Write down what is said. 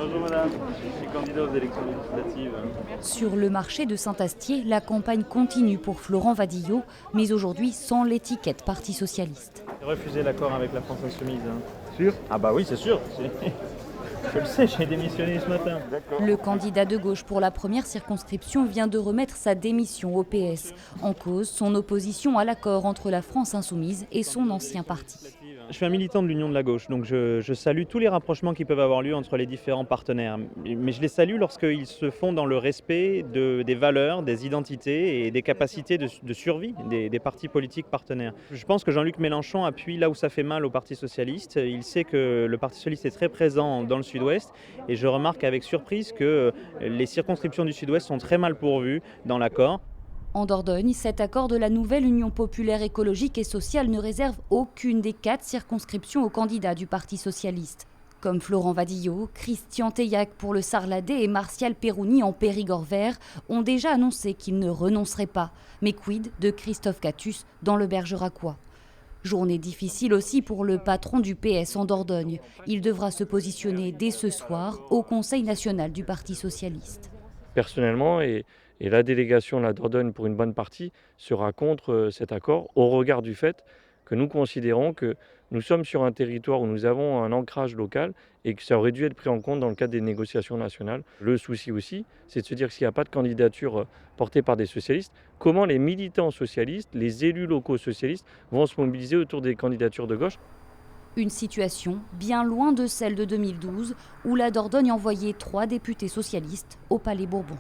Bonjour madame, je suis candidat aux élections législatives. Sur le marché de Saint-Astier, la campagne continue pour Florent Vadillo, mais aujourd'hui sans l'étiquette Parti socialiste. J'ai refusé l'accord avec la France insoumise. Sûr? Ah bah oui, c'est sûr. Je le sais, j'ai démissionné ce matin. Le candidat de gauche pour la première circonscription vient de remettre sa démission au PS. En cause, son opposition à l'accord entre la France insoumise et son ancien parti. Je suis un militant de l'Union de la gauche, donc je salue tous les rapprochements qui peuvent avoir lieu entre les différents partenaires. Mais je les salue lorsqu'ils se font dans le respect des valeurs, des identités et des capacités de survie des partis politiques partenaires. Je pense que Jean-Luc Mélenchon appuie là où ça fait mal au Parti socialiste. Il sait que le Parti socialiste est très présent dans le Sud-Ouest et je remarque avec surprise que les circonscriptions du Sud-Ouest sont très mal pourvues dans l'accord. En Dordogne, cet accord de la nouvelle Union populaire écologique et sociale ne réserve aucune des 4 circonscriptions aux candidats du Parti socialiste. Comme Florent Vadillo, Christian Teillac pour le Sarladais et Martial Pérouni en Périgord vert ont déjà annoncé qu'ils ne renonceraient pas. Mais quid de Christophe Catus dans le Bergeracois? Journée difficile aussi pour le patron du PS en Dordogne. Il devra se positionner dès ce soir au Conseil national du Parti socialiste. Personnellement, et la délégation de la Dordogne pour une bonne partie sera contre cet accord au regard du fait que nous considérons que nous sommes sur un territoire où nous avons un ancrage local et que ça aurait dû être pris en compte dans le cadre des négociations nationales. Le souci aussi, c'est de se dire que s'il n'y a pas de candidature portée par des socialistes, comment les militants socialistes, les élus locaux socialistes vont se mobiliser autour des candidatures de gauche? Une situation bien loin de celle de 2012 où la Dordogne envoyait 3 députés socialistes au Palais Bourbon.